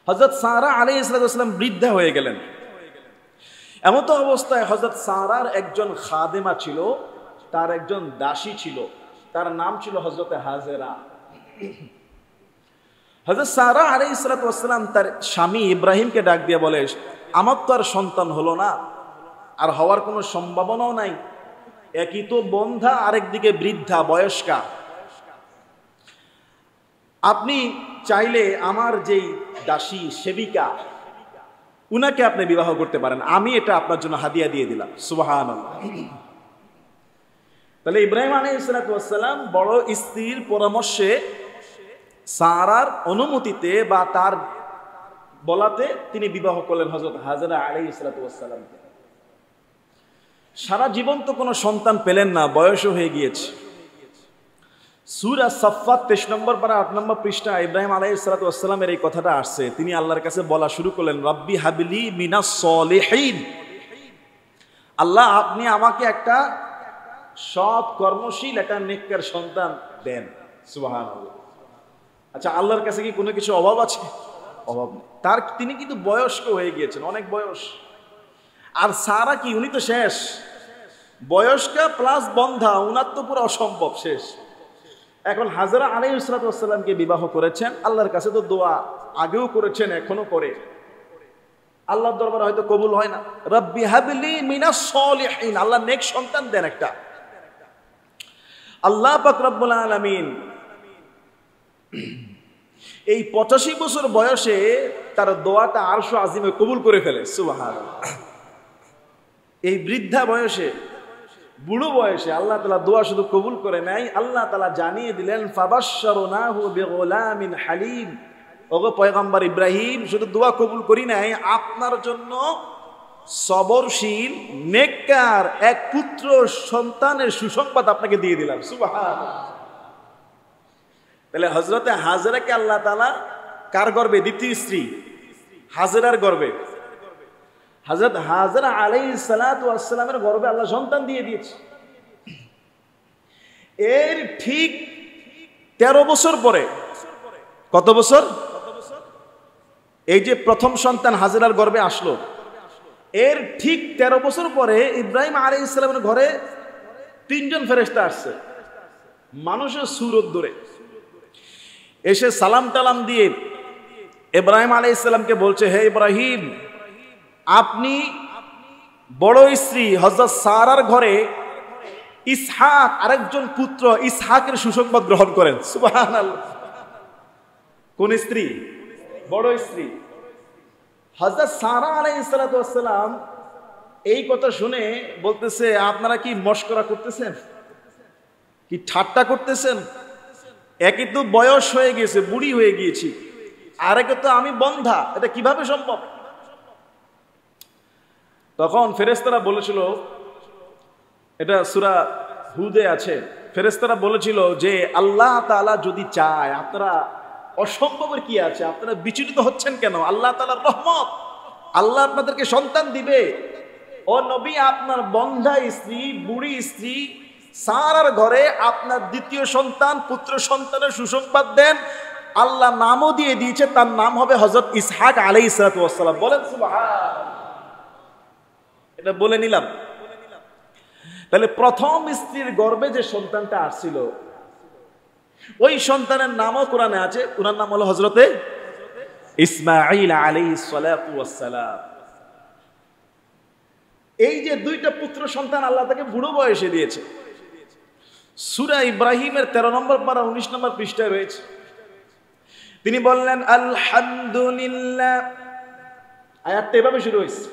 হযরত সারা আলাইহিস সালাম বৃদ্ধা হয়ে গেলেন। এমতো অবস্থায় হযরত সারার একজন খাদেমা ছিল, তার একজন দাসী ছিল, তার নাম ছিল হযরত হাজেরা। হযরত সারা আলাইহিস সালাম তার স্বামী ইব্রাহিমকে ডাক দিয়ে বলে, আমার তো আর সন্তান হলো না, আর হওয়ার কোনো সম্ভাবনাও নাই, একই তো বন্ধা, আরেকদিকে বৃদ্ধা বয়স্কা, আপনি চাইলে আমার যেই দাসী সেবিকা উনাকে আপনি বিবাহ করতে পারেন, আমি এটা আপনার জন্য হাদিয়া দিয়ে দিলাম। সুবহানাল্লাহ। তাহলে ইব্রাহিম আলাইহিস সালাম বড় স্ত্রীর পরামর্শে, সারার অনুমতিতে বা তার বলাতে তিনি বিবাহ করলেন হযরত হাজেরা আলাইহিস সালামকে। সারা জীবন তো কোনো সন্তান পেলেন না, বয়সও হয়ে গিয়েছে। সূরা সাফফাত 23 নম্বর পারা 8 নম্বর পৃষ্ঠা ইব্রাহিম আলাইহিস সালামের এই কথাটা আসছে। তিনি আল্লাহর কাছে বলা শুরু করলেন, রব্বি হাবলি মিনাস সলিহিন, আল্লাহ আপনি আমাকে একটা সৎ কর্মশীল, একটা নেককার সন্তান দেন। সুবহানাল্লাহ। আচ্ছা, আল্লাহর কাছে কি কোনো কিছু অভাব আছে? অভাব নেই। তিনি কিন্তু বয়স্ক হয়ে গিয়েছেন, অনেক বয়স। আর সারা কি, উনি তো শেষ, বয়স্কা প্লাস বন্ধা, উনার তো পুরো অসম্ভব, শেষ। এখন হাজেরা আলাইহিস সালামকে বিবাহ করেছেন, আল্লাহর কাছে তো দোয়া আগেও করেছেন, এখনো করে, আল্লাহর দরবারে হয়তো কবুল হয় না। রব্বি হাবলি মিনাস সলিহিন, আল্লাহ নেক সন্তান দেন একটা। আল্লাহ পাক রব্বুল আলামিন এই 85 বছর বয়সে তার দোয়াটা আরশ আজিমে কবুল করে ফেলে। সুবহানাল্লাহ। এই বৃদ্ধা বয়সে, বুড়ো বয়সে আল্লাহ তাআলা দোয়া শুধু কবুল করে নাই, আল্লাহ তাআলা জানিয়ে দিলেন ফাবাশশারনাহু বিগুলামিন হালিম, ওগো পয়গম্বর ইব্রাহিম, শুধু দোয়া কবুল করি নাই, আপনার জন্য সবরশীল নেককার এক পুত্র সন্তানের সুসংবাদ আপনাকে দিয়ে দিলাম। সুবহানাল্লাহ। তাহলে হযরতে হাজেরাকে আল্লাহ তাআলা কার গর্ভে, দ্বিতীয় স্ত্রী হাজেরার গর্ভে, হযরত হাজেরা আলাইহিস সালামের গর্ভে আল্লাহ সন্তান দিয়ে দিয়েছে। এর ঠিক 13 বছর পরে, কত বছর? এই যে প্রথম সন্তান হাজেরার গর্ভে আসলো, এর ঠিক 13 বছর পরে ইব্রাহিম আলাইহিস সালামের ঘরে 3 জন ফেরেশতা আসছে, মানুষের সুরত ধরে এসে সালাম টালাম দিয়ে ইব্রাহিম আলাইহিস সালামকে বলছে, হে ইব্রাহিম, আপনি বড় স্ত্রী হযরত সারার ঘরে ইসহাক, আরেকজন পুত্র ইসহাকের সুসংবাদ গ্রহণ করেন। সুবহানাল্লাহ। কোন স্ত্রী? বড় স্ত্রী। হযরত সারা আলাইহিস সালাম এই কথা শুনে বলতেছে, আপনারা কি মশকরা করতেছেন, কি ঠাট্টা করতেছেন? একে তো বয়স হয়ে গেছে, বুড়ি হয়ে গিয়েছি, আর একে তো আমি বন্ধা, এটা কিভাবে সম্ভব? তখন ফেরেশতারা বলেছিল, এটা সূরা হুদে আছে, ফেরেশতারা বলেছিল যে আল্লাহ তাআলা যদি চায়, আপনারা অসম্ভবের কি আছে, আপনারা বিচলিত হচ্ছেন কেন? আল্লাহ তাআলার রহমত, আল্লাহ আপনাদেরকে সন্তান দিবে। ও নবী, আপনার বন্ধা স্ত্রী, বুড়ি স্ত্রী সারার ঘরে আপনার দ্বিতীয় সন্তান, পুত্র সন্তানের সুসংবাদ দেন। আল্লাহ নামও দিয়ে দিয়েছে, তার নাম হবে হযরত ইসহাক আলাইহিস সালাম। বলেন সুবহানাল্লাহ। এটা বলে নিলাম। তাহলে প্রথম স্ত্রীর গর্ভে যে সন্তানটা আসছিল, ওই সন্তানের নামও কোরআনে আছে, ওনার নাম হলো হযরতে ইসমাঈল আলাইহিস সালাম। এই যে দুইটা পুত্র সন্তান আল্লাহ তাকে বুড়ো বয়সে দিয়েছে। সূরা ইব্রাহিমের 13 নম্বর পারা 19 নম্বর পৃষ্ঠায় রয়েছে। তিনি বললেন আলহামদুলিল্লাহ, আয়াতটা এভাবে শুরু হয়েছে,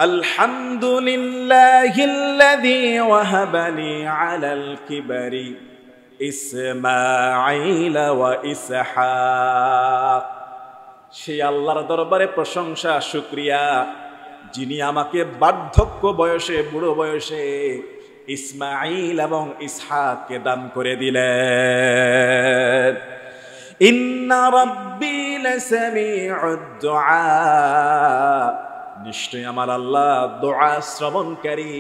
আলহামদুলিল্লাহিল্লাযী ওয়াহাবানি আলাল কিবারি ইসমাঈল ওয়া ইসহাক। সেই আল্লাহর দরবারে প্রশংসা শুকরিয়া, যিনি আমাকে বার্ধক্য বয়সে, বুড়ো বয়সে ইসমাঈল এবং ইসহাককে দান করে দিলেন। ইন্না রাব্বী লাসামিউদ দুআ, নিশ্চয় আমার আল্লাহ দোয়া শ্রবণকারী,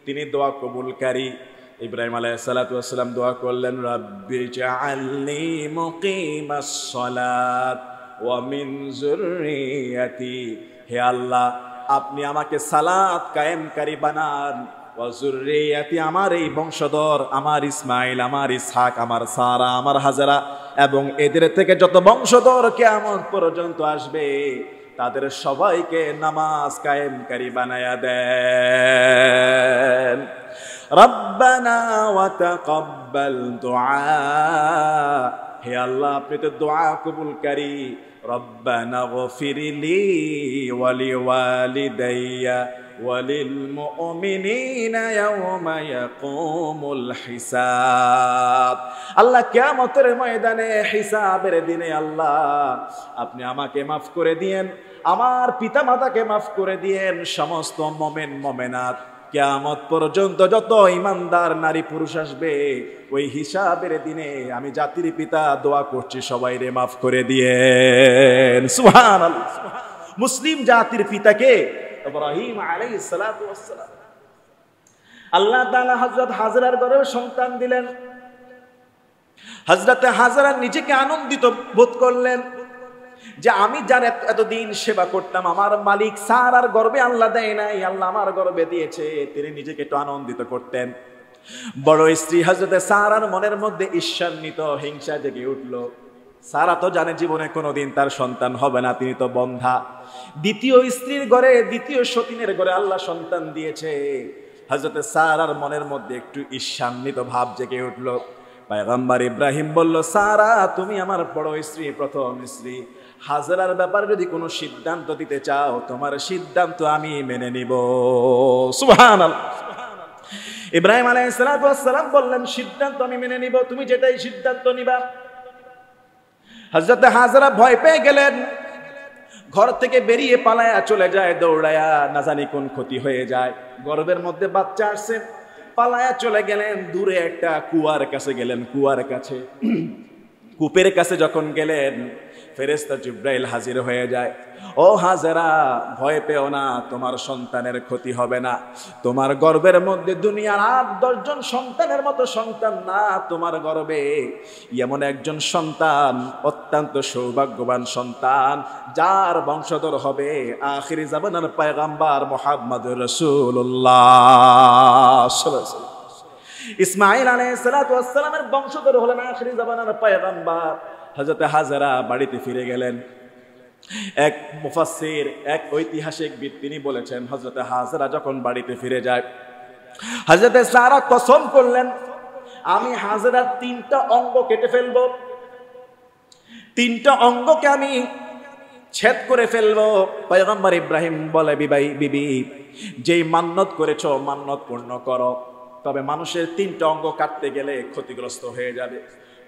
তিনি দোয়া কবুলকারী। ইব্রাহিম আলাইহিস সালাম দোয়া করলেন, রাব্বি জাআলনি মুকিমাস সালাত ওয়া মিন যুররিয়াতি, হে আল্লাহ আপনি আমাকে সালাত কায়েমকারী বানান, ওয়া যুররিয়াতি, আমার এই বংশধর, আমার ইসমাইল, আমার ইসহাক, আমার সারা, আমার হাজেরা এবং এদের থেকে যত বংশধর কিয়ামত পর্যন্ত আসবে তাদের সবাইকে নামাজ কায়েমকারী বানায়া দেন। রব্বানা ওয়া তাকাব্বাল দুআ, হে আল্লাহ আপনি তো দোয়া কবুলকারী। রব্বানা গফিরলি ওয়া লিওয়ালিদাইয়া ওয়া লিল মুমিনিনা ইয়াওমা ইয়াকুমুল হিসাব, আল্লাহ কিয়ামতের ময়দানে হিসাবের দিনে আল্লাহ আপনি আমাকে মাফ করে দিয়েন, আমার পিতামাতাকে মাফ করে দিয়েন, সমস্ত মুমিন মুমিনাত কিয়ামত পর্যন্ত যত ইমানদার নারী পুরুষ আসবে ওই হিসাবের দিনে আমি জাতির পিতা দোয়া করছি সবাইরে মাফ করে দিয়েন। সুবহানাল্লাহ। মুসলিম জাতির পিতাকে ইব্রাহিম আলাইহিস সালাতু ওয়াস সালাম, আল্লাহ তাআলা হযরত হাজরার ঘরে সন্তান দিলেন। হযরত হাজরা নিজেকে আনন্দিত বোধ করলেন যে আমি যার এতদিন সেবা করতাম আমার মালিক সারার গর্বে আল্লাহ দেয় নাই, আল্লাহ আমার গর্বে দিয়েছে। তিনি নিজেকে একটু আনন্দিত করতেন। বড় স্ত্রী হযরতে সারার মনের মধ্যে ঈর্ষান্বিত হিংসা জেগে উঠল। সারা তো জানে জীবনে কোনোদিন তার সন্তান হবে না, তিনি তো বন্ধা। দ্বিতীয় স্ত্রীর ঘরে, দ্বিতীয় সতীনের ঘরে আল্লাহ সন্তান দিয়েছে। হযরতে সারার মনের মধ্যে একটু ঈর্ষান্বিত ভাব জেগে উঠল। পয়গম্বর ইব্রাহিম বলল, সারা তুমি আমার বড় স্ত্রী, প্রথম স্ত্রী, হাজরার ব্যাপারে যদি কোনো সিদ্ধান্ত দিতে চাও তোমার সিদ্ধান্ত আমি মেনে নিব। সুবহানাল্লাহ। ইব্রাহিম আলাইহিস সালাম বললেন, সিদ্ধান্ত আমি মেনে নিব, তুমি যেটাই সিদ্ধান্ত নিবা। হযরত হাজরা ভয় পেয়ে গেলেন, ঘর থেকে বেরিয়ে পালায়া চলে যায় দৌড়ায়া, না জানি কোন ক্ষতি হয়ে যায়। গর্ভের মধ্যে বাচ্চা আসছে, পালায়া চলে গেলেন, দূরে একটা কুয়ার কাছে গেলেন। কুয়ার কাছে, কূপের কাছে যখন গেলেন ফেরেশতা জিবরাইল হাজির হয়ে যায়। ও হাজেরা ভয় পেও না, তোমার সন্তানের ক্ষতি হবে না। তোমার গর্ভের মধ্যে দুনিয়ার 8-10 জন সন্তানের মতো সন্তান না, তোমার গর্ভে এমন একজন সন্তান, অত্যন্ত সৌভাগ্যবান সন্তান, যার বংশধর হবে আখিরি জামানার পয়গম্বর মুহাম্মদুর রাসূলুল্লাহ সাল্লাল্লাহু আলাইহি ওয়াসাল্লাম। ইসমাঈল আলাইহিস সালাতু ওয়াস সালামের বংশধর হলেন আখিরি জামানার পয়গম্বর। হযরত হাজরা বাড়িতে ফিরে গেলেন। এক মুফাসসির, এক ঐতিহাসিকবিদ তিনি বলেছেন, হযরত হাজরা যখন বাড়িতে ফিরে যায়, হযরত সারা কসম করলেন আমি হাজরার 3টা অঙ্গ কেটে ফেলবো, 3টা অঙ্গকে আমি ছেদ করে ফেলবো। পয়গম্বর ইব্রাহিম বলে, বিবি যেই মান্নত করেছো মান্নত পূর্ণ করো, তবে মানুষের 3টা অঙ্গ কাটতে গেলে ক্ষতিগ্রস্ত হয়ে যাবে,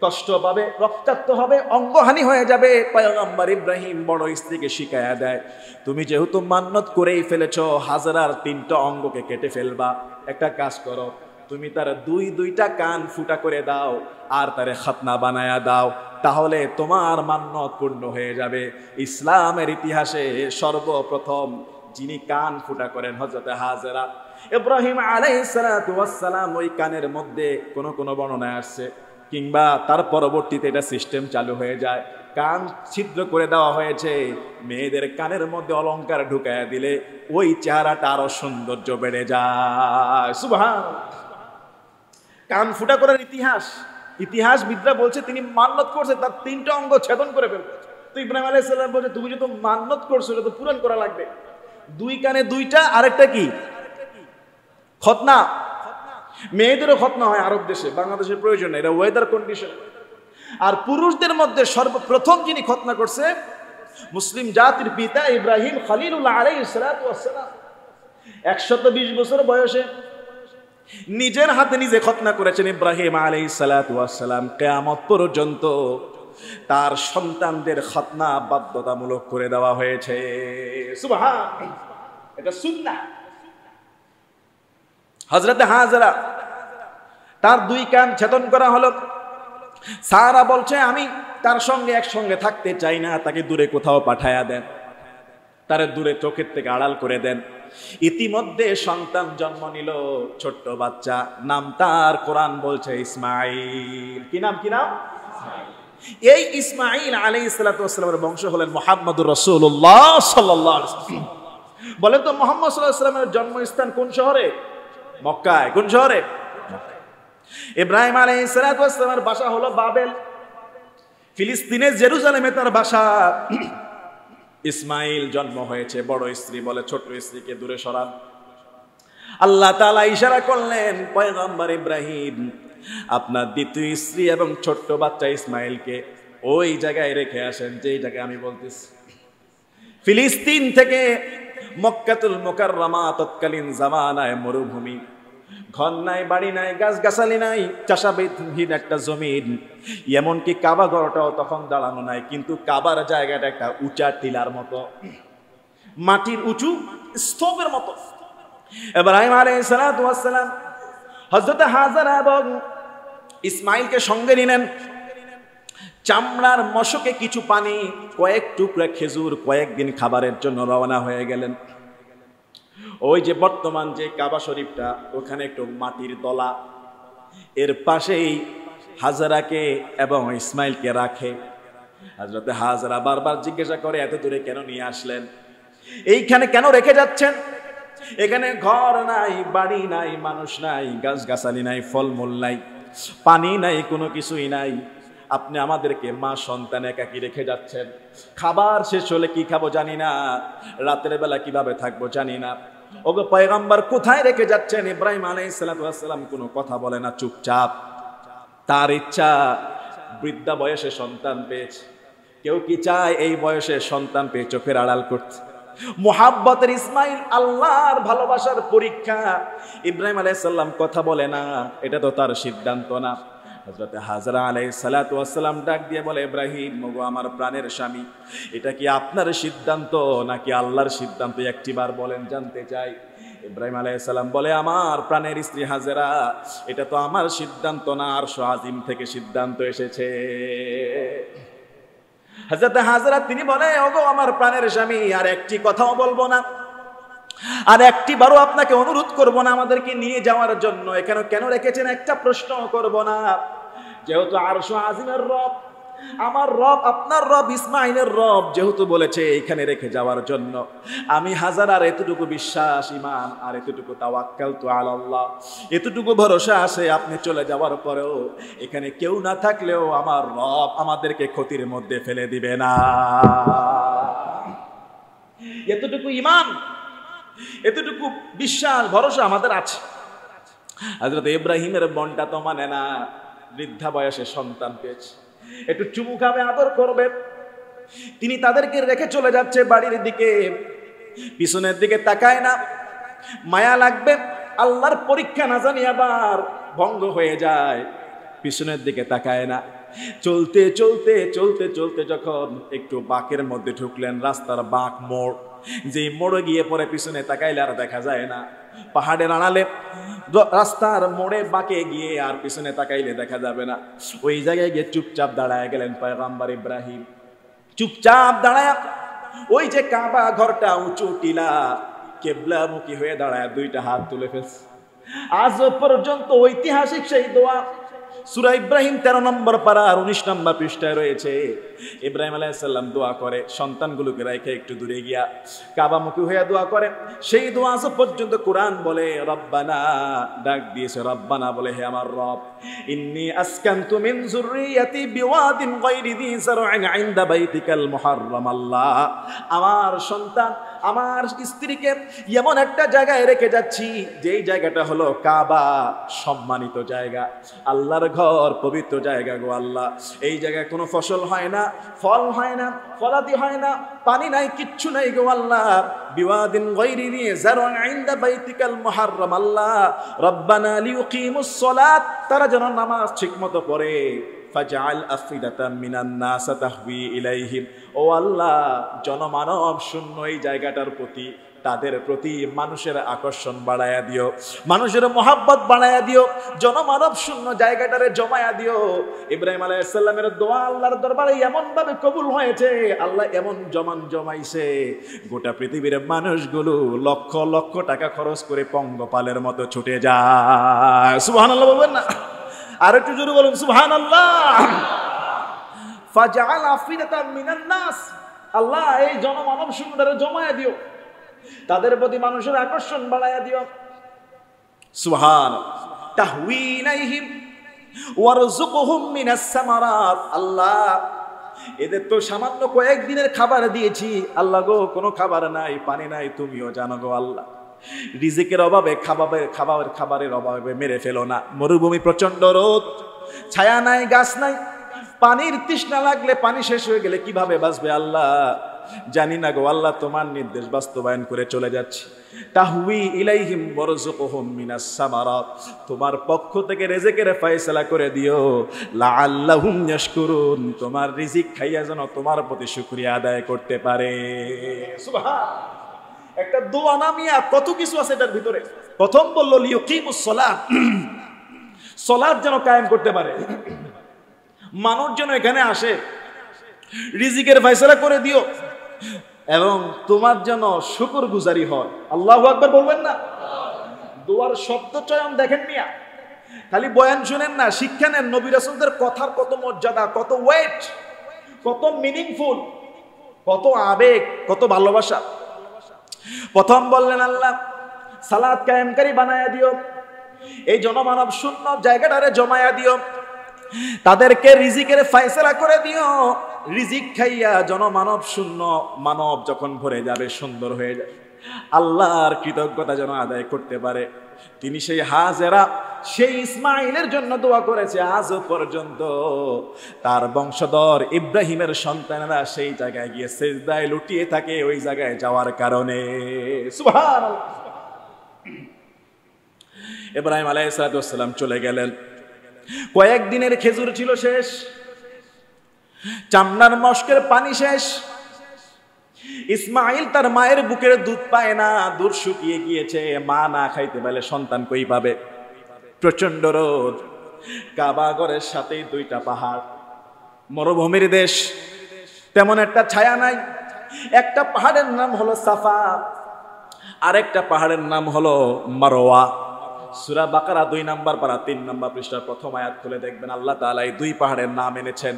কষ্ট পাবে, রক্তাক্ত হবে, অঙ্গহানি হয়ে যাবে। পয়গম্বর ইব্রাহিম বড় স্ত্রীকে শিখায়া দেয়, তুমি যেহেতু মান্নত করেই ফেলেছো হাজরার 3টা অঙ্গকে কেটে ফেলবা, একটা কাজ করো, তুমি তার 2টা কান ফুটা করে দাও আর তারে খাতনা বানায়া দাও, তাহলে তোমার মান্নত পূর্ণ হয়ে যাবে। ইসলামের ইতিহাসে সর্বপ্রথম যিনি কান ফুটা করেন হযরত হাজরা। ইব্রাহিম আলাইহিস সালাতু ওয়াস সালাম ওই কানের মধ্যে কোনো বর্ণনায় আসছে, কিংবা তার পরবর্তীতে এটা সিস্টেম চালু হয়ে যায়, কান ছিদ্র করে দেওয়া হয়েছে। মেয়েদের কানের মধ্যে অলংকার ঢুকায়া দিলে ওই চেহারাটা আরো সৌন্দর্য বেড়ে যায়। সুবহানাল্লাহ। কান ফুটা করার ইতিহাসবিদরা বলছে তিনি মান্নত করছে তার 3টা অঙ্গ ছেদন করে ফেলবে। তো ইব্রাহিম আলাইহিস সালাম বলছে, তুমি যদি মান্নত করছো এটা তো পূরণ করা লাগবে। 2 কানে 2টা, আরেকটা কি খতনা। মেয়েদেরও খতনা হয় আরব দেশে, বাংলাদেশের প্রয়োজন নেই, এটা ওয়েদার কন্ডিশন। আর পুরুষদের মধ্যে সর্বপ্রথম যিনি খতনা করছে মুসলিম জাতির পিতা ইব্রাহিম খলিলুল্লাহ আলাইহিস সালাতু ওয়াস সালাম। 120 বছর বয়সে নিজের হাতে নিজে খতনা করেছেন ইব্রাহিম আলাইহিস সালাতু ওয়াস সালাম। কিয়ামত পর্যন্ত তার সন্তানদের খতনা বাধ্যতামূলক করে দেওয়া হয়েছে। সুবহানাল্লাহ, এটা সুন্নাহ। হযরত হাজরা তার 2 কান ছেদন করা হলো। সারা বলছে আমি তার সঙ্গে একসঙ্গে থাকতে চাই না, তাকে দূরে কোথাও পাঠায়া দেন, তারে দূরে চোখের থেকে আড়াল করে দেন। ইতিমধ্যে সন্তান জন্ম নিল, ছোট্ট বাচ্চা, নাম তার কোরআন বলছে ইসমাঈল। কি নাম? এই ইসমাঈল আলাইহিস সালাতু ওয়াস সালামের বংশ হলেন মুহাম্মদুর রাসূলুল্লাহ সাল্লাল্লাহু আলাইহি ওয়াসাল্লাম। বলেন তো মুহাম্মদ সাল্লাল্লাহু আলাইহি ওয়াসাল্লামের জন্মস্থান কোন শহরে? মক্কায়। কোন শহরে? ইব্রাহিম আলাইহিস সালাতু ওয়াস সালামের বাসা হলো বাবেল, ফিলিস্তিনের জেরুজালেমে তার বাসা। ইসমাঈল জন্ম হয়েছে, বড় স্ত্রী বলে ছোট স্ত্রীকে দূরে সরান। আল্লাহ তাআলা ইশারা করলেন, পয়গম্বর ইব্রাহিম আপনার দ্বিতীয় স্ত্রী এবং ছোট্ট বাচ্চা ইসমাঈলকে ওই জায়গায় রেখে আসেন যেই জায়গায় আমি বলতেছি। ফিলিস্তিন থেকে মক্কাতুল মুকাররমা তৎকালীন জামানায় মরুভূমি, ঘর নাই, বাড়ি নাই, গাছগাছালি নাই, চাষাবাদহীন একটা জমিন। এমনকি কাবা ঘরটাও তখন দাঁড়ানো নাই, কিন্তু কাবার জায়গাটা একটা উঁচা টিলার মতো, মাটির উঁচু স্তূপের মতো। ইব্রাহিম আলাইহিস সালাতু ওয়াস সালাম হযরত হাজারা এবং ইসমাঈলকে সঙ্গে নিলেন। চামড়ার মশকে কিছু পানি, কয়েক টুকরা খেজুর, কয়েকদিন খাবারের জন্য রওনা হয়ে গেলেন। ওই যে বর্তমান যে কাবা শরীফটা, ওখানে একটু মাটির দলা, এর পাশেই হাজারাকে এবং ইসমাঈলকে রাখে। হযরত হাজারা বারবার জিজ্ঞাসা করে, এত দূরে কেন নিয়ে আসলেন? এইখানে কেন রেখে যাচ্ছেন? এখানে ঘর নাই, বাড়ি নাই, মানুষ নাই, গাছগাছালি নাই, ফলমূল নাই, পানি নাই, কোনো কিছুই নাই। আপনি আমাদেরকে মা সন্তান একাকি রেখে যাচ্ছেন। খাবার শেষ হলে কি খাবো জানি না, রাতের বেলা কিভাবে থাকবো জানি না। ওগো পয়গম্বর, কোথায় রেখে যাচ্ছেন? ইব্রাহিম আলাইহিস সালাতু ওয়াস সালাম কোনো কথা বলে না, চুপচাপ। তার ইচ্ছা বৃদ্ধা বয়সে সন্তান পেয়েছে। কেউ কি চায় এই বয়সে সন্তান পেয়ে চোখের আড়াল করতে? মুহাব্বতের ইসমাঈল, আল্লাহর ভালোবাসার পরীক্ষা। ইব্রাহিম আলাইহিস সালাম কথা বলে না, এটা তো তার সিদ্ধান্ত না। হযরত হাজরা আলাইহিস সালাতু ওয়াস সালাম ডাক দিয়ে বলে, ইব্রাহিম ওগো আমার প্রাণের স্বামী, এটা কি আপনার সিদ্ধান্ত নাকি আল্লাহর সিদ্ধান্ত? একটিবার বলেন, জানতে চাই। ইব্রাহিম আলাইহিস সালাম বলে, আমার প্রাণের স্ত্রী হাজরা, এটা তো আমার সিদ্ধান্ত না, আরশ আজিম থেকে সিদ্ধান্ত এসেছে। হযরত হাজরা তিনি বলে, ওগো আমার প্রাণের স্বামী, আর একটি কথাও বলবো না, আর একটি বারও আপনাকে অনুরোধ করব না আমাদেরকে নিয়ে যাওয়ার জন্য। এখানে কেন রেখেছেন একটা প্রশ্ন করব না। যেহেতু আরশ আজিমের রব, আমার রব, আপনার রব, ইসমাঈলের রব যেহেতু বলেছে এখানে রেখে যাওয়ার জন্য, আমি হাজারার এতটুকু বিশ্বাস, ঈমান, আর এতটুকু তাওয়াক্কালতু আলাল্লাহ, এতটুকু ভরসা আছে আপনি চলে যাওয়ার পরেও এখানে কেউ না থাকলেও আমার রব আমাদেরকে ক্ষতির মধ্যে ফেলে দিবে না। এতটুকু ঈমান, এতটুকু বিশ্বাস, ভরসা আমাদের আছে। হযরত ইব্রাহিমের বোনটা তো মানে না, বৃদ্ধা বয়সে সন্তান পেয়েছে, একটু চুমু খাবে, আদর করবে। তিনি তাদেরকে রেখে চলে যাচ্ছে বাড়ির দিকে, পিছনের দিকে তাকায় না, মায়া লাগবে। আল্লাহর পরীক্ষা না জানি আবার ভঙ্গ হয়ে যায়, পিছনের দিকে তাকায় না। চলতে চলতে চলতে চলতে যখন একটু বাঁকের মধ্যে ঢুকলেন, রাস্তার বাঁক মোড়, যে মোড়ে গিয়ে পরে পিছনে তাকাইলে আর দেখা যায় না। পাহাড়ের আড়ালে রাস্তার মোড়ে বাঁকে গিয়ে আর পিছনে তাকাইলে দেখা যাবে না। ওই জায়গায় গিয়ে চুপচাপ দাঁড়ায় গেলেন পয়গম্বর ইব্রাহিম। চুপচাপ দাঁড়ায়, ওই যে কাবা ঘরটা উঁচু টিলা, কেবলামুখী হয়ে দাঁড়ায়, দুইটা হাত তুলে ফেলছে। আজ পর্যন্ত ঐতিহাসিক সেই দোয়া সূরা ইব্রাহিম 13 নম্বর পারা আর 19 নম্বর পৃষ্ঠায় রয়েছে। ইব্রাহিম আলাইহিস সালাম দোয়া করে, সন্তানগুলোকে রেখে একটু দূরে গিয়া কাবামুখী হয়ে দোয়া করে। সেই দোয়া আজ পর্যন্ত কোরআন বলে রব্বানা, ডাক দিয়েছে রব্বানা বলে, হে আমার রব, ইন্নী আসকানতু মিন যুররিয়াতি বিওয়াদিন গায়রি যী যার'ইন ইনদা বাইতিকাল মুহাররাম। আল্লাহ, আমার সন্তান, আমার স্ত্রীকে এমন একটা জায়গায় রেখে যাচ্ছি যেই জায়গাটা হলো কাবা, সম্মানিত জায়গা, আল্লাহর ঘর, পবিত্র জায়গা গো আল্লাহ। এই জায়গায় কোনো ফসল হয় না, ফল হয় না, ফলাদি হয় না, পানি নাই, কিচ্ছু নাই গো আল্লাহ। বিওয়াদিন গায়রি যী যার'ইন ইনদা বাইতিকাল মুহাররাম। আল্লাহ, রব্বানা লিয়ুকিমুস সালাত, তারা যেন নামাজ ঠিকমতো পড়ে। ফাজআল আফিদাতাম মিনান নাস তাহওয়ি ইলাইহিম। ও আল্লাহ, জনমানব শূন্য এই জায়গাটার প্রতি, তাদের প্রতি মানুষের আকর্ষণ বাড়ায়া দিও, মানুষের মহাব্বত বাড়ায়া দিও, জনমানব শূন্য জায়গাটারে জমায়া দিও। ইব্রাহিম আলাইহিস সালামের দোয়া আল্লাহর দরবারে এমন ভাবে কবুল হয়েছে, আল্লাহ এমন জমাইছে, গোটা পৃথিবীর মানুষগুলো লক্ষ লক্ষ টাকা খরচ করে পঙ্গপালের মতো ছুটে যায়। সুবহানাল্লাহ বলবেন না? আর একটু জোরে বলুন সুবহানাল্লাহ। ফাজআল আফিদাতাম মিনান নাস, আল্লাহ এই জনমানব শূন্যতারে জমায়া দিও, তাদের প্রতি মানুষের আকর্ষণ বাড়ায়া দিও। সুবহানাল্লাহ। তাহওয়ী ইলাইহিম ওয়ারযুকহুম মিনাস সামারাত, আল্লাহ এদের তো সামান্য কয়েকদিনের খাবার দিয়েছি, আল্লাহ গো কোনো খাবার নাই, পানি নাই, তুমিও জানো গো আল্লাহ, রিজিকের অভাবে খাবারের অভাবে মেরে ফেলো না। মরুভূমি, প্রচন্ড রোদ, ছায়া নাই, গাছ নাই, পানির তৃষ্ণা লাগলে পানি শেষ হয়ে গেলে কিভাবে বাঁচবে আল্লাহ জানি না গো আল্লাহ, তোমার নির্দেশ বাস্তবায়ন করে চলে যাচ্ছি। তাহওয়ী ইলাইহিম ওয়ারযুকহুম মিনাস সামারাত, তোমার পক্ষ থেকে রিজিকের ফয়সালা করে দিও, লাআল্লাহুম ইয়াশকুরুন, তোমার রিজিক খাইয়া যেন তোমার প্রতি শুকরিয়া আদায় করতে পারে। সুবহানাল্লাহ। একটা দোয়া নামিয়া কত কিছু আছে এটার ভিতরে। প্রথম বলল লিয়ুকিমুস সালাত, সালাত যেন কায়েম করতে পারে, মানুষ যেন এখানে আসে, রিজিকের ফয়সালা করে দিও এবং তোমার যেন শুকরগুজারি হয়। আল্লাহু আকবার বলবেন না? দোয়ার শব্দ চয়ন দেখেন মিয়া, খালি বয়ান শুনেন না, শিক্ষা নেন। নবী রাসূলদের কথার কত মর্যাদা, কত ওয়েট, কত মিনিংফুল, কত আবেগ, কত ভালোবাসা। প্রথম বললেন আল্লাহ সালাত কায়েমকারী বানায়া দিও, এই জনমানব শূন্য জায়গাটারে জমায়া দিও, তাদেরকে রিজিকের ফয়সালা করে দিও। রিজিক খাইয়া জনমানব শূন্য মানব যখন ভরে যাবে, সুন্দর হয়ে যাবে, আল্লাহর কৃতজ্ঞতা যেন আদায় করতে পারে। তিনি সেই হাজেরা, সেই ইসমাইলের জন্য দোয়া করেছে, আজও পর্যন্ত তার বংশধর ইব্রাহিমের সন্তানেরা সেই জায়গায় গিয়ে সিজদায় লুটিয়ে থাকে ওই জায়গায় যাওয়ার কারণে। সুবহানাল্লাহ। ইব্রাহিম আলাইহিস সালাম চলে গেলেন, কয়েকদিনের খেজুর ছিল শেষ, চামড়ার মশকের পানি শেষ, ইসমাইল তার মায়ের বুকের দুধ পায় না, দুধ শুকিয়ে গিয়েছে, মা না খাইতে পারলে সন্তান কই পাবে। প্রচন্ড রোদ, কাবা ঘরের সাথেই দুইটা পাহাড়, মরুভূমির দেশ, তেমন একটা ছায়া নাই। একটা পাহাড়ের নাম হলো সাফা, আরেকটা পাহাড়ের নাম হলো মারওয়া। সূরা বাকারা 2 নম্বর পারা 3 নম্বর পৃষ্ঠার প্রথম আয়াত খুলে দেখবেন, আল্লাহ তাআলা এই দুই পাহাড়ের নাম এনেছেন।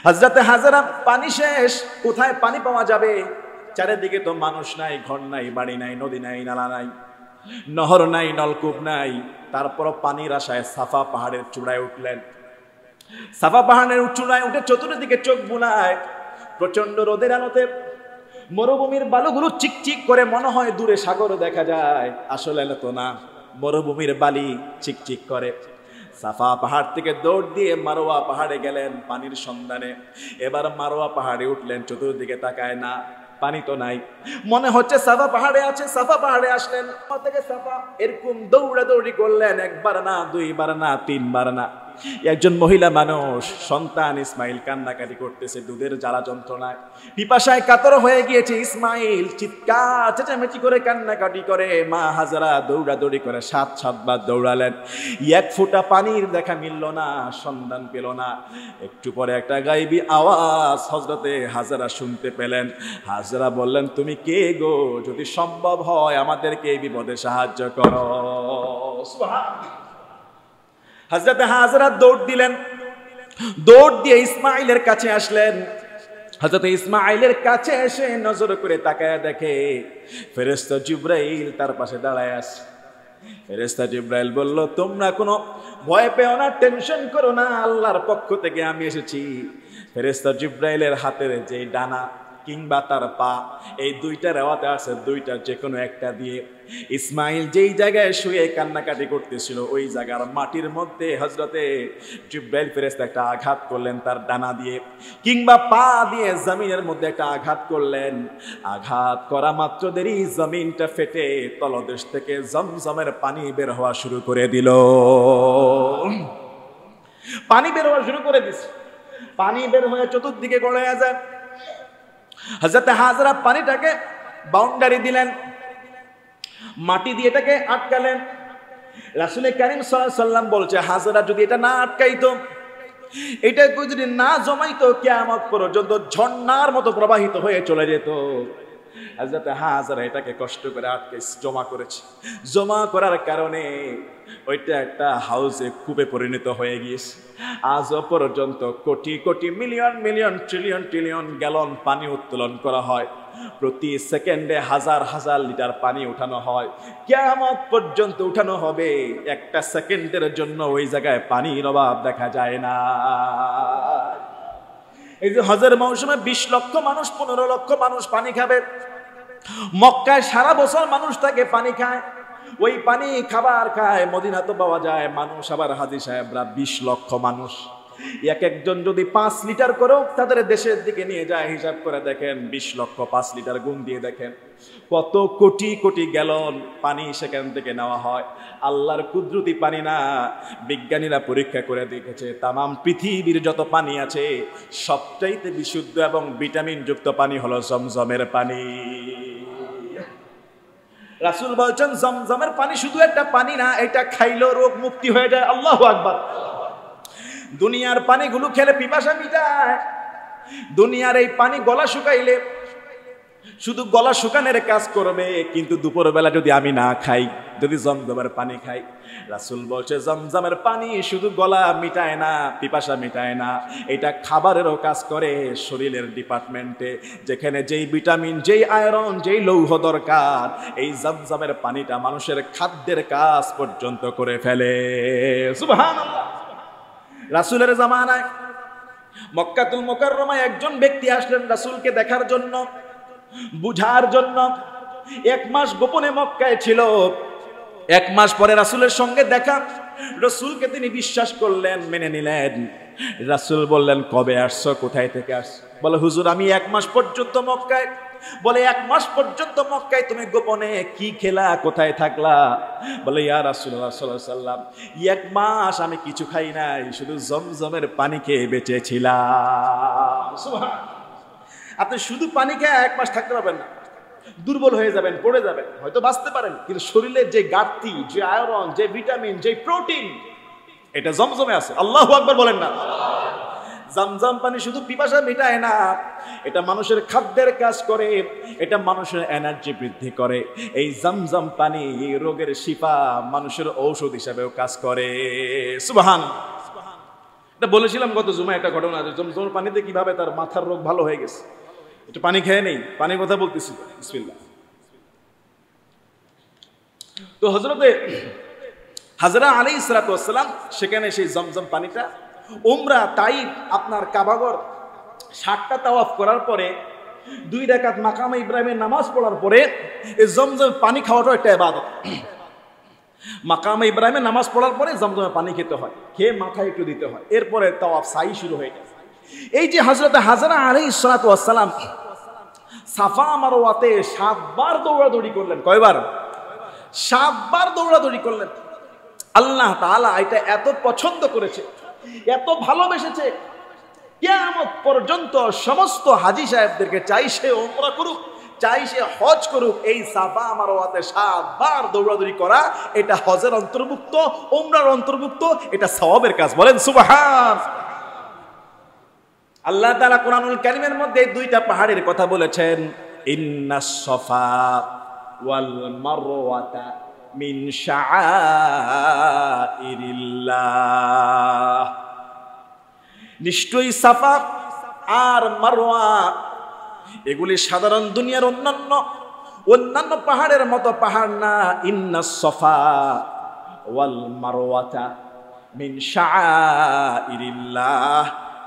হযরতে হাজেরা পানি শেষ, কোথায় পানি পাওয়া যাবে? চারিদিকে তো মানুষ নাই, ঘর নাই, বাড়ি নাই, নদী নাই, নালা নাই, নহর নাই, নলকূপ নাই। তারপর পানির আশায় সাফা পাহাড়ের চূড়ায় উঠলেন। সাফা পাহাড়ের চূড়ায় উঠে চতুর্দিকে চোখ বুলায়, প্রচন্ড রোদের আলোতে মরুভূমির বালুগুলো চিকচিক করে, মনে হয় দূরে সাগর দেখা যায়, আসলে তো না, মরুভূমির বালি চিকচিক করে। সাফা পাহাড় থেকে দৌড় দিয়ে মারওয়া পাহাড়ে গেলেন পানির সন্ধানে। এবার মারওয়া পাহাড়ে উঠলেন, চতুর্দিকে তাকায় না, পানি তো নাই, মনে হচ্ছে সাফা পাহাড়ে আছে। সাফা পাহাড়ে আসলেন, থেকে সাফা এরকম দৌড়াদৌড়ি করলেন, একবার না, দুইবার না, তিনবার না। একজন মহিলা মানুষ, সন্তান ইসমাইল কান্নাকাটি করতেছে, দুধের জ্বালা যন্ত্রণায়, পিপাসায় কাতর হয়ে গিয়েছে। ইসমাইল চিৎকার চেঁচামেচি করে কান্নাকাটি করে, মা হাজেরা দৌড়াদৌড়ি করে 7 বার দৌড়ালেন। এক ফোঁটা পানির দেখা মিলল না, সন্ধান পেল না। একটু পরে একটা গায়েবী আওয়াজ হযরতে হাজেরা শুনতে পেলেন। হাজেরা বললেন, তুমি কে গো? যদি সম্ভব হয় আমাদেরকে এই বিপদে সাহায্য করো। সুবহানাল্লাহ। হযরতে হাজেরা দৌড় দিলেন, দৌড় দিয়ে ইসমাইলের কাছে আসলেন। হযরতে ইসমাইলের কাছে এসে নজর করে তাকায় দেখে ফেরেশতা জিবরাইল তার পাশে দাঁড়ায় আছে। ফেরেশতা জিবরাইল বলল, তোমরা কোনো ভয় পেও না, টেনশন করো না, আল্লাহর পক্ষ থেকে আমি এসেছি। ফেরেশতা জিবরাইলের হাতের যে ডানা কিংবা তার পা, এই দুইটা রেওয়াতে আছে, দুইটার যে কোনো একটা দিয়ে ইসমাইল যেই জায়গায় শুয়ে কান্নাকাটি করতেছিল ওই জায়গার মাটির মধ্যে হযরতে জিবরাইল ফেরেশতা একটা আঘাত করলেন তার ডানা দিয়ে, কিংবা পা দিয়ে জমিনের মধ্যে একটা আঘাত করলেন। আঘাত করা মাত্র দেরি জমিনটা ফেটে তলদেশ থেকে জমজমের পানি বের হওয়া শুরু করে দিল। পানি বের হওয়া শুরু করে দিছে, পানি বের হয়ে চতুর্দিকে গড়াইয়া যায়। হযরতে হাজেরা পানিটাকে বাউন্ডারি দিলেন, মাটি দিয়ে এটাকে আটকালেন। রাসূল কারীম সাল্লাল্লাহু আলাইহি সাল্লাম বলছে, হাজেরা যদি এটা না আটকাইতো, এটাকে যদি না জমাইতো, কিয়ামত পর্যন্ত ঝর্ণার মতো প্রবাহিত হয়ে চলে যেত। হযরত হাজরা এটাকে কষ্ট করে আটকে জমা করেছে। জমা করার কারণে ওইটা একটা হাউসে কূপে পরিণত হয়ে গিয়েছে। আজও পর্যন্ত crore crore million million trillion trillion gallon পানি উত্তোলন করা হয়, প্রতি সেকেন্ডে হাজার হাজার লিটার পানি উঠানো হয়, কিয়ামত পর্যন্ত উঠানো হবে। একটা সেকেন্ডের জন্য ওই জায়গায় পানির অভাব দেখা যায় না। এই যে হজের মৌসুমে 20 লক্ষ মানুষ 15 লক্ষ মানুষ পানি খাবে, মক্কায় সারা বছর মানুষ থাকে পানি খায়, ওই পানি খাবার খায় মদিনা তো পাওয়া যায় মানুষ। আবার হাজী সাহেবরা 20 লক্ষ মানুষ, এক একজন যদি 5 লিটার করেও তাদের দেশের দিকে নিয়ে যায়, হিসাব করে দেখেন 20 লক্ষ 5 লিটার গুণ দিয়ে দেখেন কত কোটি কোটি গ্যালন পানি সেখান থেকে নেওয়া হয়। আল্লাহর কুদরতি পানি না, বিজ্ঞানীরা পরীক্ষা করে দেখেছে তামাম পৃথিবীর যত পানি আছে সবচাইতে বিশুদ্ধ এবং ভিটামিন যুক্ত পানি হলো জমজমের পানি। রাসূল বলছেন জমজমের পানি শুধু একটা পানি না, এটা খাইলেও রোগ মুক্তি হয়ে যায়। আল্লাহু আকবার। দুনিয়ার পানিগুলো খেলে পিপাসা মিটায়, দুনিয়ার এই পানি গলা শুকাইলে শুধু গলা শুকানোর কাজ করবে, কিন্তু দুপুরবেলা যদি আমি না খাই, যদি জমজমের পানি খাই, রাসূল বলছে জমজমের পানি শুধু গলা মিটায় না, পিপাসা মিটায় না, এটা খাবারেরও কাজ করে শরীরের ডিপার্টমেন্টে। যেখানে যেই ভিটামিন, যেই আয়রন, যেই লৌহ দরকার, এই জমজমের পানিটা মানুষের খাদ্যের কাজ পর্যন্ত করে ফেলে। সুবহানাল্লাহ। রাসূলের জামানায় মক্কাতুল মুকাররমায় একজন ব্যক্তি আসলেন রাসূলকে দেখার জন্য, বুঝার জন্য। 1 মাস গোপনে মক্কায় ছিল। 1 মাস পরে রাসূলের সঙ্গে দেখা, রাসূলকে তিনি বিশ্বাস করলেন, মেনে নিলেন। রাসূল বললেন কবে আসছো, কোথায় থেকে আসছো? বলে হুজুর আমি 1 মাস পর্যন্ত মক্কায়। বলে 1 মাস পর্যন্ত মক্কায় তুমি গোপনে কি খেলা, কোথায় থাকলা? বলে ইয়া রাসূলুল্লাহ সাল্লাল্লাহু আলাইহি ওয়াসাল্লাম 1 মাস আমি কিছু খাই নাই, শুধু জমজমের পানি খেয়ে বেঁচেছিলাম। সুবহানাল্লাহ। আপনি শুধু পানি খেয়ে 1 মাস থাকতে পারবেন না, দুর্বল হয়ে যাবেন, পড়ে যাবেন, হয়তো বাঁচতে পারেন, কিন্তু শরীরের যে ঘাটতি, যে আয়রন, যে ভিটামিন, যে প্রোটিন, এটা জমজমে আছে। আল্লাহু আকবার বলেন না। জমজম পানি শুধু পিপাসা মেটায় না, এটা মানুষের খাদ্যের কাজ করে, এটা মানুষের এনার্জি বৃদ্ধি করে। এই জমজম পানি রোগের শিফা, মানুষের ঔষধ হিসাবেও কাজ করে। সুবহানাল্লাহ। এটা বলেছিলাম গত জুমায় একটা ঘটনা, জমজমের পানিতে কিভাবে তার মাথার রোগ ভালো হয়ে গেছে। একটু পানি খেয়ে নেই, পানির কথা বলতেছি। বিসমিল্লাহ। তো হযরতে হাজরা আলাইহিস সালাতু ওয়াস সালাম সেখানে সেই জমজম পানিটা, উমরা তাইফ আপনার কাবাগর 60টা তাওয়াফ করার পরে 2 রাকাত মাকামে ইব্রাহিমের নামাজ পড়ার পরে এই জমজম পানি খাওয়াটা একটা ইবাদত। মাকামে ইব্রাহিমের নামাজ পড়ার পরে জমজমের পানি খেতে হয়, খেয়ে মাথায় একটু দিতে হয়, এরপরে তাওয়াফ সাই শুরু হয়ে যায়। এই যে হযরতে হাজরা আলাইহিস সালাতু ওয়াস সালাম সাফা মারওয়াতে 7 বার দৌড়াদৌড়ি করলেন। কয়বার? 7 বার দৌড়াদৌড়ি করলেন। আল্লাহ তাআলা এটা এত পছন্দ করেছে, এত ভালোবেসেছে, কিয়ামত পর্যন্ত সমস্ত হাজী সাহেবদেরকে চাই সে উমরা করুক, চাই সে হজ করুক, এই সাফা মারওয়াতে 7 বার দৌড়াদৌড়ি করা এটা হজের অন্তর্ভুক্ত, উমরার অন্তর্ভুক্ত, এটা সওয়াবের কাজ। বলেন সুবহান। আল্লাহ তাআলা কোরআনুল কারীমের মধ্যে 2টা পাহাড়ের কথা বলেছেন, ইন্নাস সাফা ওয়াল মারওয়াতা মিন শাআইরিল্লাহ। নিশ্চয়ই সাফা আর মারওয়া এগুলি সাধারণ দুনিয়ার অন্যান্য পাহাড়ের মতো পাহাড় না। ইন্নাস সাফা ওয়াল মারওয়াতা মিন শাআইরিল্লাহ,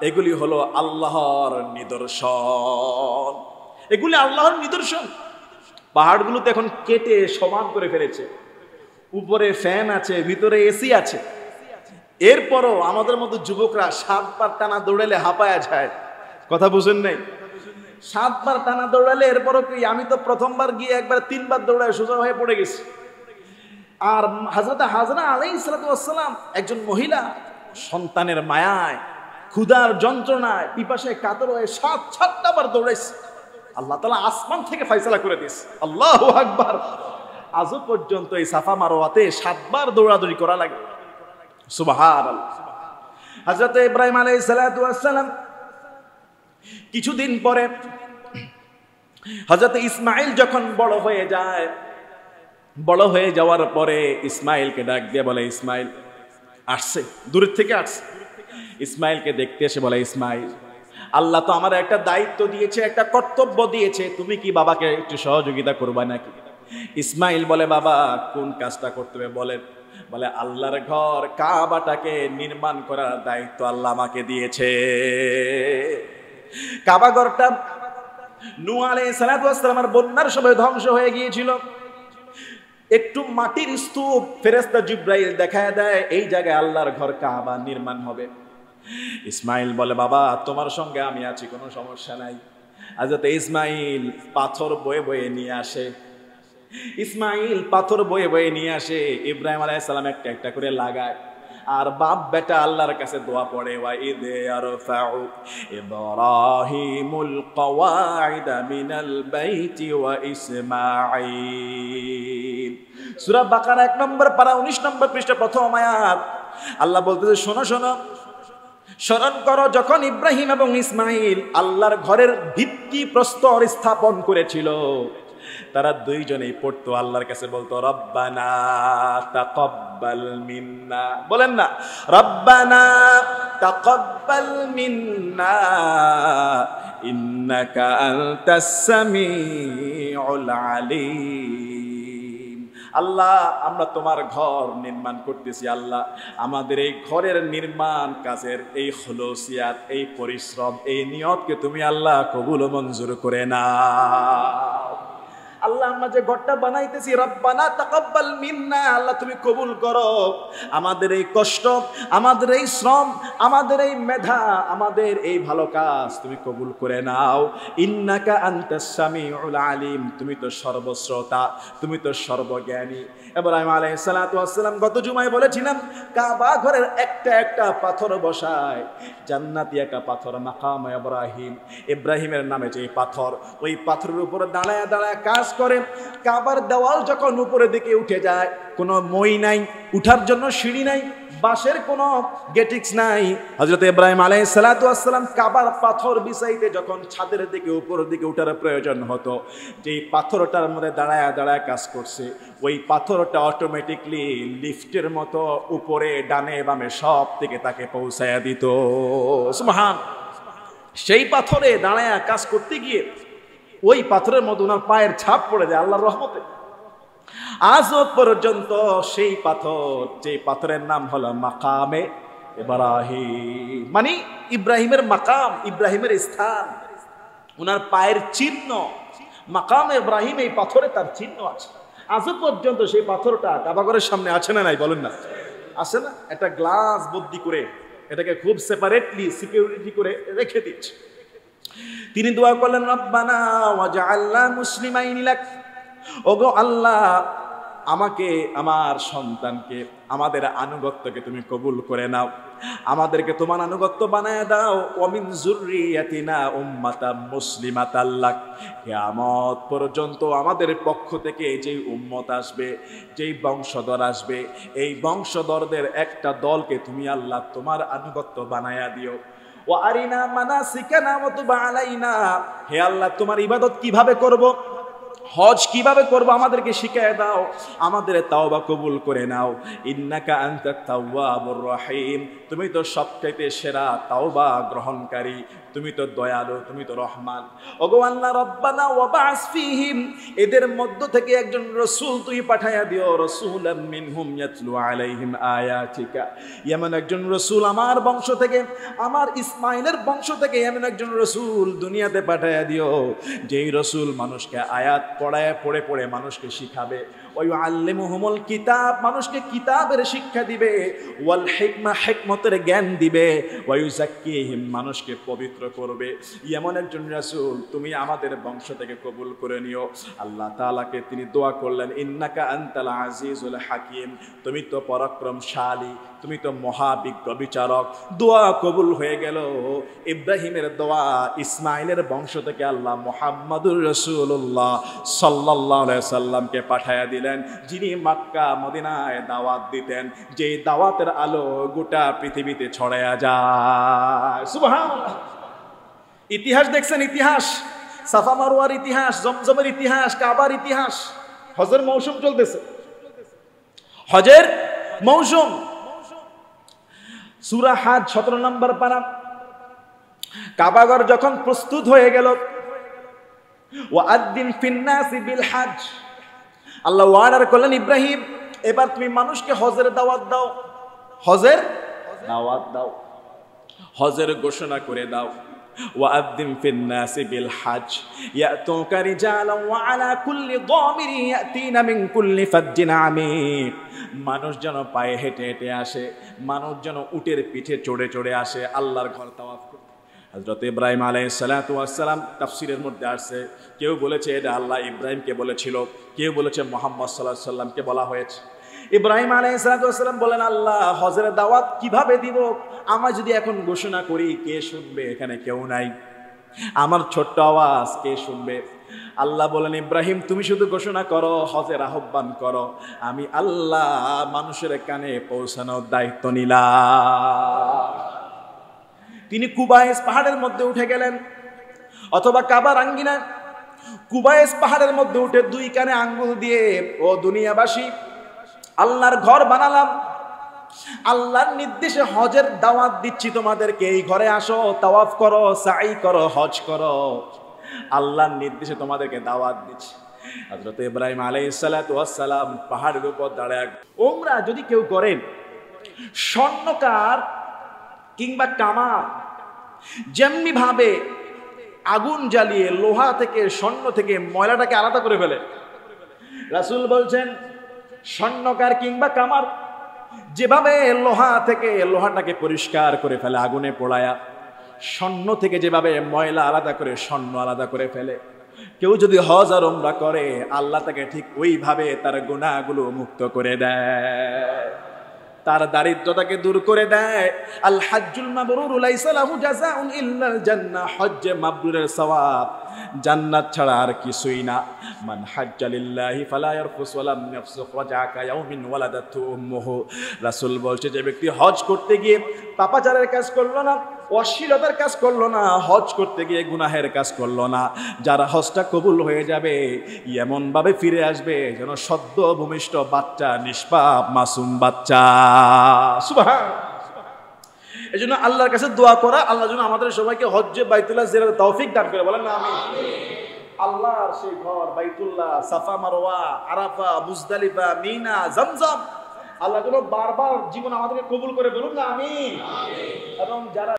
এগুলি হলো আল্লাহর নিদর্শন। এগুলি আল্লাহর নিদর্শন। পাহাড়গুলোতে এখন কেটে সমান করে ফেলেছে, উপরে ফ্যান আছে, ভিতরে এসি আছে, এরপরও আমাদের মতো যুবকরা 7 বার টানা দৌড়ালে হাঁপায়া যায়। কথা বুঝেন নাই? 7 বার টানা দৌড়ালে এরপরও কি? আমি তো প্রথমবার গিয়ে একবার 3 বার দৌড়ায় সোজা হয়ে পড়ে গেছি। আর হযরত হাজরা আলাইহিস সালাতু ওয়াস সালাম একজন মহিলা, সন্তানের মায়ায়, ক্ষুধার যন্ত্রণায়, পিপাসায় কাতর হয়ে 7টা বার দৌড়াইছে। আল্লাহ তাআলা আসমান থেকে ফয়সালা করে দিয়েছে। আল্লাহু আকবার। আজও পর্যন্ত এই সাফা মারওয়াতে 7 বার দৌড়াদৌড়ি করা লাগে। সুবহানাল্লাহ। হযরত ইব্রাহিম আলাইহিস সালাতু ওয়াস সালাম কিছুদিন পরে হযরত ইসমাইল যখন বড় হয়ে যায়, বড় হয়ে যাওয়ার পরে ইসমাইলকে ডাক দিয়ে বলে, ইসমাইল আসছে, দূরের থেকে আসছে। ইসমাইলকে দেখতে এসে বলে, ইসমাইল, আল্লাহ তো আমার একটা দায়িত্ব দিয়েছে, একটা কর্তব্য দিয়েছে, তুমি কি বাবাকে একটু সহযোগিতা করবা নাকি? ইসমাইল বলে, বাবা কোন কাজটা করতে হবে বলেন? বলে, আল্লাহর ঘর কাবাটাকে নির্মাণ করার দায়িত্ব আল্লাহ আমাকে দিয়েছে। কাবা ঘরটা নূহ আলাইহিস সালাতু ওয়াস সালামের বন্যার সময় ধ্বংস হয়ে গিয়েছিল। একটু মাটির স্তূপ ফেরেশতা জিবরাইল দেখায় দেয়, এই জায়গায় আল্লাহর ঘর কাবা নির্মাণ হবে। ইসমাইল বলে, বাবা তোমার সঙ্গে আমি আছি, কোনো সমস্যা নাই। হযরত ইসমাইল পাথর বয়ে বয়ে নিয়ে আসে। ইসমাইল পাথর বয়ে বয়ে নিয়ে আসে, ইব্রাহিম আলাইহিস সালাম একটা একটা করে লাগায়, আর বাপ বেটা আল্লাহর কাছে দোয়া পড়ে, ওয়া ইদে আরফাউ ইব্রাহিমুল কওয়াইদা মিনাল বাইতি ওয়া ইসমাঈল। সূরা বাকারা 1 নম্বর পারা 19 নম্বর পৃষ্ঠা প্রথম আয়াত। আল্লাহ বলতেছে, শোনো শোনো, স্মরণ করো যখন ইব্রাহিম এবং ইসমাইল আল্লাহর ঘরের ভিত্তি প্রস্তর স্থাপন করেছিল, তারা দুইজনেই পড়তো, আল্লাহর কাছে বলতো, রব্বানা তাকাব্বাল মিন্না, বলেন না, রব্বানা তাকাব্বাল মিন্না ইন্নাকা আনতাস সামিউল আলিম। আল্লাহ আমরা তোমার ঘর নির্মাণ করতেছি, আল্লাহ আমাদের এই ঘরের নির্মাণ কাজের এই খুলুসিয়াত, এই পরিশ্রম, এই নিয়তকে তুমি আল্লাহ কবুল ও মঞ্জুর করে নাও। আল্লাহ আমরা যে ঘরটা বানাইতেছি, রব্বানা তাকাব্বাল মিন্না, আল্লাহ তুমি কবুল করো আমাদের এই কষ্ট, আমাদের এই শ্রম, আমাদের এই মেধা, আমাদের এই ভালো কাজ তুমি কবুল করে নাও। ইন্নাকা আনতাস সামিউল আলিম, তুমি তো সর্বশ্রোতা, তুমি তো সর্বজ্ঞানী। ইব্রাহিম আলাইহিস সালাতু ওয়াস সালাম গত জুমায় বলেছিলাম, কাবা ঘরের একটা একটা পাথর বসায়, জান্নাতি একটা পাথর মাকাম ইব্রাহিম, ইব্রাহিমের নামে যে পাথর, ওই পাথরের উপরে দাঁড়ায় দাঁড়ায় কাজ করে। কাবার দেওয়াল যখন উপরের দিকে উঠে যায়, কোনো মই নাই, উঠার জন্য সিঁড়ি নাই, বাঁশের কোনো গেটিক্স নাই। হযরত ইব্রাহিম আলাইহিস সালাতু ওয়াস সালাম কাবার পাথর বিছাইতে যখন ছাদের দিকে উপরের দিকে উঠার প্রয়োজন হতো, যেই পাথরটার মধ্যে দাঁড়ায় দাঁড়ায় কাজ করছে, ওই পাথরটা অটোমেটিকলি লিফটের মতো উপরে ডানে বামে সব থেকে তাকে পৌঁছায়া দিত। সুবহান। সেই পাথরে দাঁড়ায় কাজ করতে গিয়ে ওই পাথরের মধ্যে ওনার পায়ের ছাপ পড়ে যায় আল্লাহর রহমতে। আজও পর্যন্ত সেই পাথর, যে পাথরের নাম হলো মাকামে ইব্রাহিম, মানে ইব্রাহিমের মাকাম, ইব্রাহিমের স্থান, ওনার পায়ের চিহ্ন, মাকামে ইব্রাহিম, এই পাথরে তার চিহ্ন আছে। আজও পর্যন্ত সেই পাথরটা কাবাঘরের সামনে আছে না নাই বলেন না? আছে না? একটা গ্লাস বদ্দি করে এটাকে খুব সেপারেটলি সিকিউরিটি করে রেখে দিচ্ছে। তিনি দোয়া করলেন, রব্বানা ওয়াজআলনা মুসলিমাইনি লাক, ওগো আল্লাহ আমাকে, আমার সন্তানকে, আমাদের আনুগত্যকে তুমি কবুল করে নাও, আমাদেরকে তোমার আনুগত্য বানায় দাও। ওয়ামিন যুররিয়াতিনা উম্মাতাম মুসলিমাতাল লাক, কিয়ামত পর্যন্ত আমাদের পক্ষ থেকে যেই উম্মত আসবে, যেই বংশধর আসবে, এই বংশধরদের একটা দলকে তুমি আল্লাহ তোমার আনুগত্য বানায়া দিও। ওয়া আরিনা মানাসিকানা ওয়া তুব আলাইনা, হে আল্লাহ তোমার ইবাদত কিভাবে করব, হজ কিভাবে করব আমাদেরকে শিখিয়ে দাও, আমাদের তাওবা কবুল করে নাও। ইন্নাকা আনতাত তাওয়াবুর রহিম, তুমি তো সবচাইতে সেরা তাওবা গ্রহণকারী, তুমি তো দয়ালু, তুমি তো রহমান। ওগো আল্লাহ, রব্বানা ওয়াবাস ফীহিম, এদের মধ্য থেকে একজন রাসূল তুই পাঠায়া দিও, রাসূলাম মিনহুম ইয়াতলু আলাইহিম আয়াতিকা, এমন একজন রাসূল আমার বংশ থেকে, আমার ইসমাইলের বংশ থেকে এমন একজন রাসূল দুনিয়াতে পাঠায়া দিও, যেই রাসূল মানুষকে আয়াত পড়ায় পড়ে পড়ে মানুষকে শিখাবে, ওয়ায়ুআল্লিমুহুমুল কিতাব, মানুষকে কিতাবের শিক্ষা দিবে, ওয়াল হিকমা, হিকমতের জ্ঞান দিবে, ওয়ায়ুযাক্কিহিম, মানুষকে পবিত্র করবে। এমন একজন রাসূল তুমি আমাদের বংশ থেকে কবুল করে নিও। আল্লাহ তাআলাকে তিনি দোয়া করলেন, ইন্নাকা আনতাল আজিজুল হাকিম, তুমি তো পরাক্রমশালী, তুমি তো মহাবিজ্ঞ বিচারক। দোয়া কবুল হয়ে গেল। ইব্রাহিমের দোয়া ইসমাইলের বংশ থেকে আল্লাহ মুহাম্মাদুর রাসূলুল্লাহ সাল্লাল্লাহু আলাইহি সাল্লামকে পাঠায়া দিলেন, যিনি মক্কা মদিনায় দাওয়াত দিতেন, যে দাওয়াতের আলো গোটা পৃথিবীতে ছড়ায়া যায়। সুবহানাল্লাহ। ইতিহাস দেখছেন, ইতিহাস সাফা মারওয়ার ইতিহাস, জমজমের ইতিহাস, কাবার ইতিহাস। হজের মৌসুম চলতেছে, হজের মৌসুম। সূরা হাজ 17 নম্বর পারা। কাবাঘর যখন প্রস্তুত হয়ে গেল, ওয়াআদ্দিন ফিন্নাসি বিল হজ, আল্লাহ ওয়ার্ডার করলেন ইব্রাহিম এবার তুমি মানুষকে হজের দাওয়াত দাও, হজের দাওয়াত দাও, হজের ঘোষণা করে দাও। ওয়াআদ্দিন ফিন্নাসি বিল হজ ইয়াতুকা রিজালান ওয়া আলা কুল্লি দামিরি ইয়াতিনা মিন কুল্লি ফাজ্জিন আমিক। মানুষ যেন পায়ে হেঁটে হেঁটে আসে, মানুষ যেন উটের পিঠে চড়ে চড়ে আসে আল্লাহর ঘর তাওয়াফ করতে। হযরত ইব্রাহিম আলাইহিস সালাতু ওয়াস সালাম তাফসীরের মধ্যে আসছে, কেউ বলেছে এটা আল্লাহ ইব্রাহিমকে বলেছিল, কেউ বলেছে মুহাম্মদ সাল্লাল্লাহু আলাইহি সাল্লামকে বলা হয়েছে। ইব্রাহিম আলাইহিস সালাতু ওয়াস সালাম বলেন, আল্লাহ হজের দাওয়াত কিভাবে দিব? আমার যদি এখন ঘোষণা করি কে শুনবে? এখানে কেউ নাই, আমার ছোট্ট আওয়াজ কে শুনবে? আল্লাহ বলেন, ইব্রাহিম তুমি শুধু ঘোষণা করো, হজের আহ্বান করো, আমি আল্লাহ মানুষের কানে পৌঁছানোর দায়িত্ব নিলাম। তিনি কুবাইস পাহাড়ের মধ্যে উঠে গেলেন, অথবা কাবার আঙ্গিনা কুবাইস পাহাড়ের মধ্যে উঠে দুই কানে আঙ্গুল দিয়ে, ও দুনিয়াবাসী আল্লাহর ঘর বানালাম, আল্লাহর নির্দেশে হজের দাওয়াত দিচ্ছি তোমাদেরকে, এই ঘরে আসো, তাওয়াফ করো, সাই করো, হজ করো, আল্লাহর নির্দেশে তোমাদেরকে দাওয়াত দিচ্ছি। হযরত ইব্রাহিম আলাইহিস সালাতু ওয়াস সালাম পাহাড়ের উপর দাঁড়ায়, ওমরা যদি কেউ করেন, স্বর্ণকার কিংবা কামার যেমনি ভাবে আগুন জ্বালিয়ে লোহা থেকে স্বর্ণ থেকে ময়লাটাকে আলাদা করে ফেলে, রাসূল বলছেন স্বর্ণকার কিংবা কামার যেভাবে লোহা থেকে লোহাটাকে পরিষ্কার করে ফেলে আগুনে পোড়ায়া, স্বর্ণ থেকে যেভাবে ময়লা আলাদা করে স্বর্ণ আলাদা করে ফেলে, কেউ যদি হজ আর উমরা করে আল্লাহ তাকে ঠিক ওইভাবে তার গুনাহগুলো মুক্ত করে দেয়, তার দারিদ্রতাকে দূর করে দেয়। আল হাজ্জুল মাবরুরু লাইসা লাহু জাযাউন ইল্লাল জান্নাহ, হজ্জ মাবরুরের সওয়াব জান্নাত ছাড়া আর কিছুই না। মান হাজ্জা লিল্লাহি ফালা ইয়ারফুস ওয়ালা ইয়াফসুক রাজাকা ইয়াউমিন ওয়ালাদাতু উম্মুহু। রাসূল বলছে, যে ব্যক্তি হজ করতে গিয়ে পাপাচারের কাজ করলো না, অশ্লীলতার কাজ করলো না, হজ করতে গিয়ে গুনাহের কাজ করলো না, যারা হজটা কবুল হয়ে যাবে এমন ভাবে ফিরে আসবে যেন সদ্য ভূমিষ্ঠ বাচ্চা, নিষ্পাপ মাসুম বাচ্চা। সুবহানাল্লাহ। এজন্য আল্লাহর কাছে দোয়া করা, আল্লাহ যেন আমাদের সবাইকে হজ্জে বাইতুল্লাহ জিয়ারতের তৌফিক দান করে, বলেন না আমিন। আল্লাহর সেই ঘর বাইতুল্লাহ, সাফা মারওয়া, আরাফা, মুজদালিফা, মিনা, জমজম, আল্লাহ যেন বারবার জীবন আমাদেরকে কবুল করে, বলুন না আমিন। এবং যারা